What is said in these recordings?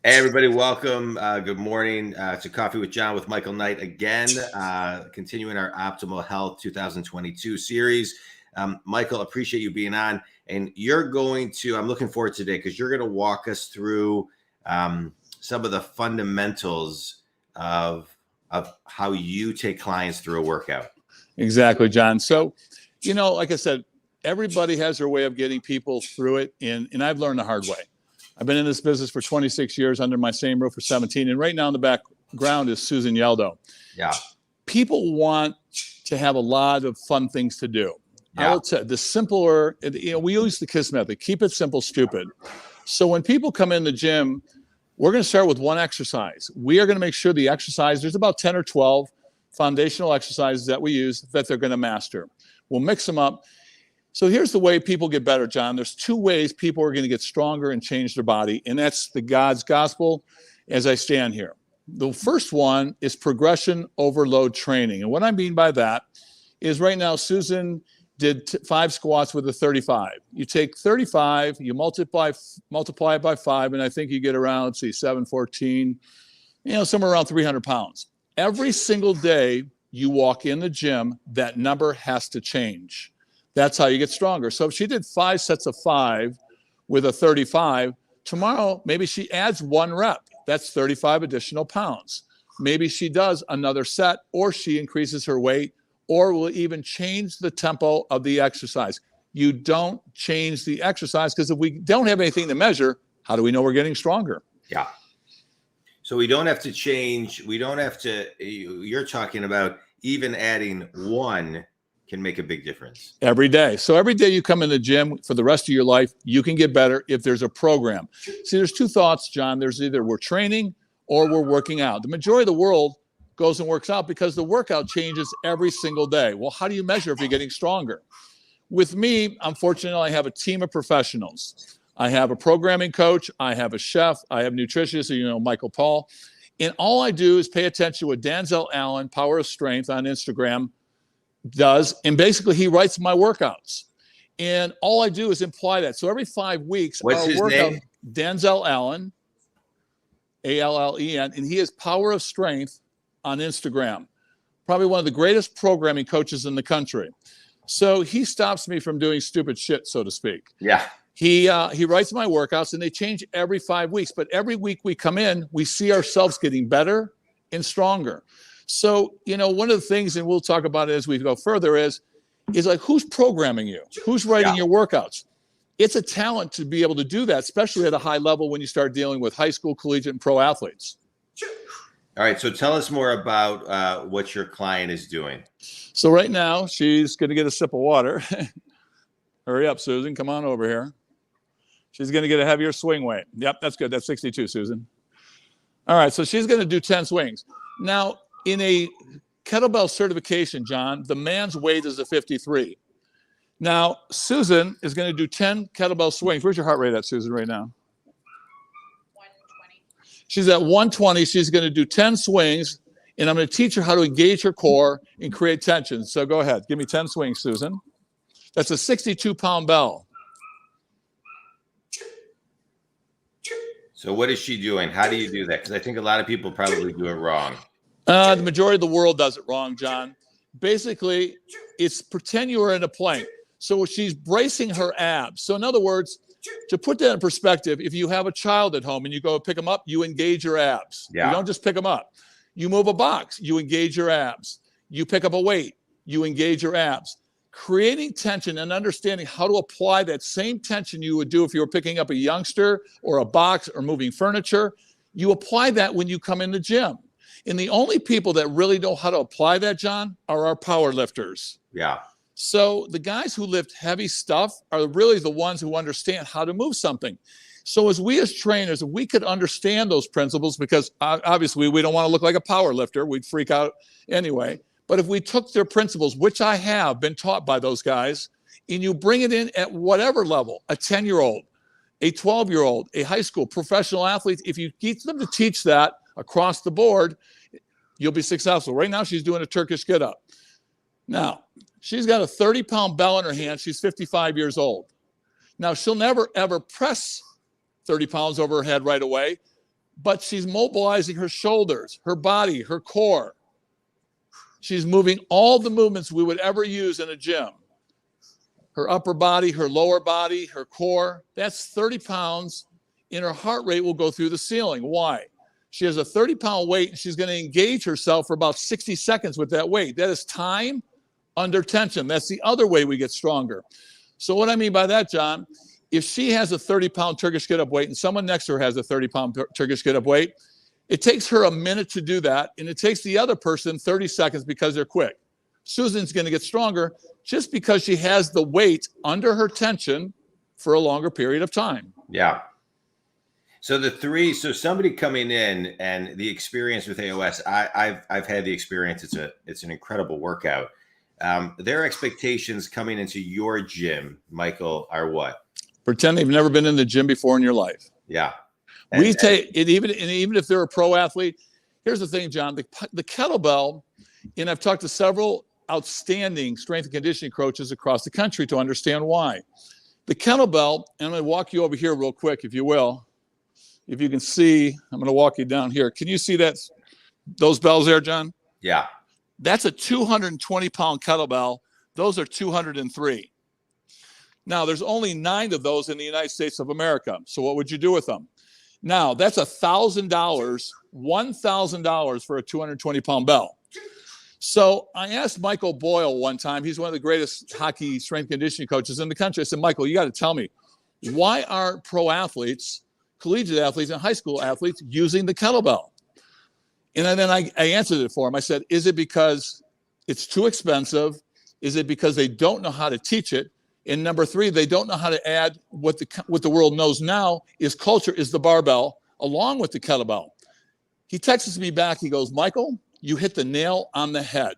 Hey, everybody, welcome. Good morning to Coffee with John with Michael Knight again, continuing our Optimal Health 2022 series. Michael, appreciate you being on. And you're going to, I'm looking forward to today because you're going to walk us through some of the fundamentals of how you take clients through a workout. Exactly, John. So, like I said, everybody has their way of getting people through it. And I've learned the hard way. I've been in this business for 26 years under my same roof for 17. And right now in the background is Susan Yeldo. Yeah. People want to have a lot of fun things to do. Yeah. I will tell you, the simpler, we use the KISS method, keep it simple, stupid. So when people come in the gym, we're going to start with one exercise. We are going to make sure the exercise, there's about 10 or 12 foundational exercises that we use that they're going to master. We'll mix them up. So here's the way people get better, John. There's two ways people are going to get stronger and change their body, and that's the God's gospel as I stand here. The first one is progression overload training. And what I mean by that is right now, Susan did 5 squats with a 35. You take 35, you multiply it by 5, and I think you get around, let's see, 714, somewhere around 300 pounds. Every single day you walk in the gym, that number has to change. That's how you get stronger. So if she did 5 sets of 5 with a 35, tomorrow maybe she adds 1 rep. That's 35 additional pounds. Maybe she does another set, or she increases her weight, or will even change the tempo of the exercise. You don't change the exercise because if we don't have anything to measure, how do we know we're getting stronger? Yeah. So we don't have to change. We don't have to, you're talking about even adding 1 can make a big difference. Every day. So every day you come in the gym for the rest of your life, you can get better if there's a program. See, there's 2 thoughts, John. There's either we're training or we're working out. The majority of the world goes and works out because the workout changes every single day. Well, how do you measure if you're getting stronger? With me, unfortunately, I have a team of professionals. I have a programming coach. I have a chef. I have nutritionists, Michael Paul. And all I do is pay attention to what Danzel Allen, Power of Strength on Instagram, does. And basically, he writes my workouts. And all I do is imply that. So every 5 weeks, what's his name? Danzel Allen, Allen, and he is Power of Strength on Instagram. Probably one of the greatest programming coaches in the country. So he stops me from doing stupid shit, so to speak. Yeah. He writes my workouts, and they change every 5 weeks. But every week we come in, we see ourselves getting better and stronger. So, one of the things, and we'll talk about it as we go further, is like, who's programming you? Who's writing your workouts? It's a talent to be able to do that, especially at a high level when you start dealing with high school, collegiate, and pro athletes. All right. So tell us more about what your client is doing. So right now, she's going to get a sip of water. Hurry up, Susan. Come on over here. She's going to get a heavier swing weight. Yep, that's good. That's 62, Susan. All right. So she's going to do 10 swings. Now, in a kettlebell certification, John, the man's weight is a 53. Now, Susan is going to do 10 kettlebell swings. Where's your heart rate at, Susan, right now? 120. She's at 120. She's going to do 10 swings, and I'm going to teach her how to engage her core and create tension. So go ahead. Give me 10 swings, Susan. That's a 62-pound bell. So what is she doing? How do you do that? Because I think a lot of people probably do it wrong. The majority of the world does it wrong, John. Basically, it's pretend you are in a plank. So she's bracing her abs. So in other words, to put that in perspective, if you have a child at home and you go pick them up, you engage your abs. Yeah. You don't just pick them up. You move a box, you engage your abs. You pick up a weight, you engage your abs. Creating tension and understanding how to apply that same tension you would do if you were picking up a youngster or a box or moving furniture, you apply that when you come in the gym. And the only people that really know how to apply that, John, are our power lifters. Yeah. So the guys who lift heavy stuff are really the ones who understand how to move something. So as we as trainers, if we could understand those principles, because obviously we don't want to look like a power lifter, we'd freak out anyway. But if we took their principles, which I have been taught by those guys, and you bring it in at whatever level, a 10-year-old, a 12-year-old, a high school professional athlete, if you teach them to teach that across the board, you'll be successful. Right now, she's doing a Turkish get-up. Now, she's got a 30-pound bell in her hand. She's 55 years old. Now, she'll never, ever press 30 pounds over her head right away. but she's mobilizing her shoulders, her body, her core. She's moving all the movements we would ever use in a gym. Her upper body, her lower body, her core. That's 30 pounds, and her heart rate will go through the ceiling. Why? She has a 30-pound weight, and she's going to engage herself for about 60 seconds with that weight. That is time under tension. That's the other way we get stronger. So what I mean by that, John, if she has a 30-pound Turkish get-up weight and someone next to her has a 30-pound Turkish get-up weight, it takes her a minute to do that, and it takes the other person 30 seconds because they're quick. Susan's going to get stronger just because she has the weight under her tension for a longer period of time. Yeah. So so somebody coming in and the experience with AOS, I've had the experience. It's an incredible workout. Their expectations coming into your gym, Michael, are what? Pretend they've never been in the gym before in your life. Yeah. We take it even if they're a pro athlete. Here's the thing, John, the kettlebell, and I've talked to several outstanding strength and conditioning coaches across the country to understand why. The kettlebell, and I'm going to walk you over here real quick, if you will. If you can see, I'm going to walk you down here. Can you see those bells there, John? Yeah. That's a 220-pound kettlebell. Those are 203. Now, there's only 9 of those in the United States of America. So what would you do with them? Now, that's $1,000 for a 220-pound bell. So I asked Michael Boyle one time, he's one of the greatest hockey strength conditioning coaches in the country. I said, Michael, you got to tell me, why aren't pro athletes, collegiate athletes, and high school athletes using the kettlebell? And then I answered it for him. I said, is it because it's too expensive? Is it because they don't know how to teach it? And number 3, they don't know how to add what the world knows now is culture is the barbell along with the kettlebell. He texts me back. He goes, Michael, you hit the nail on the head.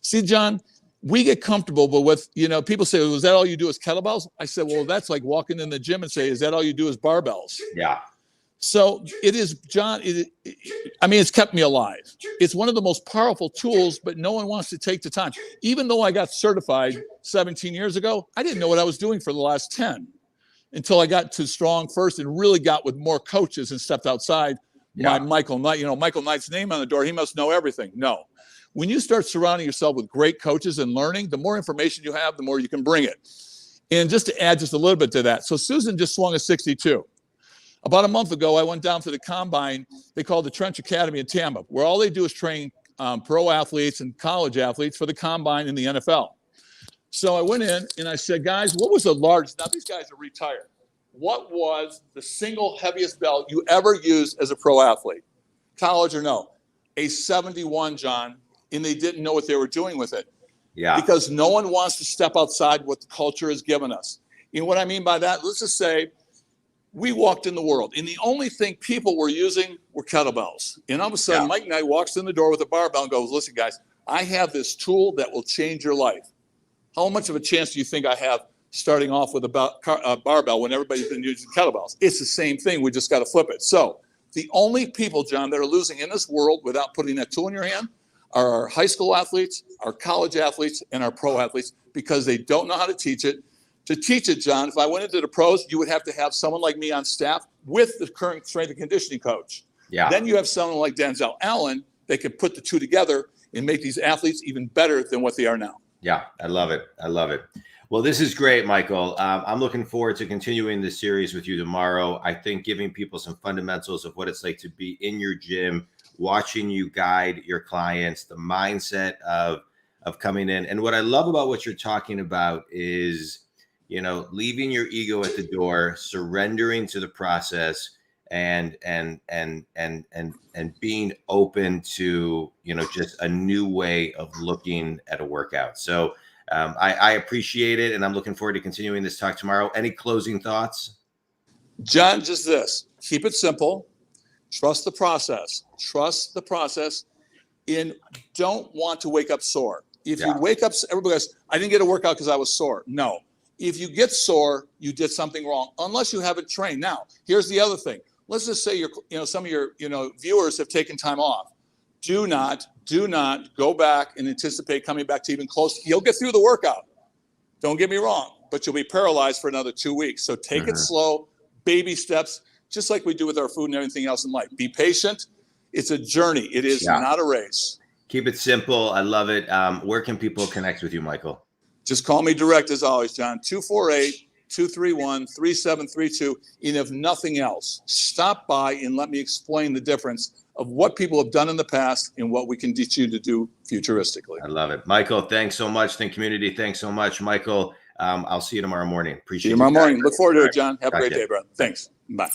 See, John, we get comfortable, but with, people say, was that all you do is kettlebells? I said, well, that's like walking in the gym and say, is that all you do is barbells? Yeah. So it is, John, it's kept me alive. It's one of the most powerful tools, but no one wants to take the time. Even though I got certified 17 years ago, I didn't know what I was doing for the last 10 until I got to Strong First and really got with more coaches and stepped outside my Michael Knight. Michael Knight's name on the door, he must know everything. No. When you start surrounding yourself with great coaches and learning, the more information you have, the more you can bring it. And just to add just a little bit to that. So Susan just swung a 62. About a month ago, I went down to the combine they call the Trench Academy in Tampa, where all they do is train pro athletes and college athletes for the combine in the NFL. So I went in and I said, guys, what was the largest? Now, these guys are retired. What was the single heaviest belt you ever used as a pro athlete? College or no? A 71, John, and they didn't know what they were doing with it. Yeah. Because no one wants to step outside what the culture has given us. You know what I mean by that? Let's just say we walked in the world, and the only thing people were using were kettlebells. And all of a sudden, Mike Knight walks in the door with a barbell and goes, listen, guys, I have this tool that will change your life. How much of a chance do you think I have starting off with a barbell when everybody's been using kettlebells? It's the same thing. We just got to flip it. So the only people, John, that are losing in this world without putting that tool in your hand are our high school athletes, our college athletes, and our pro athletes because they don't know how to teach it. To teach it, John, if I went into the pros, you would have to have someone like me on staff with the current strength and conditioning coach. Yeah. Then you have someone like Denzel Allen that can put the two together and make these athletes even better than what they are now. Yeah, I love it. I love it. Well, this is great, Michael. I'm looking forward to continuing this series with you tomorrow. I think giving people some fundamentals of what it's like to be in your gym, watching you guide your clients, the mindset of coming in. And what I love about what you're talking about is, leaving your ego at the door, surrendering to the process, and being open to, just a new way of looking at a workout. So I appreciate it, and I'm looking forward to continuing this talk tomorrow. Any closing thoughts? John, just this. Keep it simple. Trust the process. Trust the process. And don't want to wake up sore. If you wake up, everybody goes, I didn't get a workout because I was sore. No. If you get sore, you did something wrong, unless you haven't trained. Now, here's the other thing. Let's just say some of your viewers have taken time off. Do not go back and anticipate coming back to even close. You'll get through the workout. Don't get me wrong, but you'll be paralyzed for another 2 weeks. So take it slow, baby steps. just like we do with our food and everything else in life. Be patient. It's a journey. It is not a race. Keep it simple. I love it. Where can people connect with you, Michael? Just call me direct as always, John. 248-231-3732. And if nothing else, stop by and let me explain the difference of what people have done in the past and what we can teach you to do futuristically. I love it. Michael, thanks so much. Think community, thanks so much. Michael, I'll see you tomorrow morning. Appreciate it. See you tomorrow morning. Look forward to it, John. Have a great day, brother. Thanks. Bye.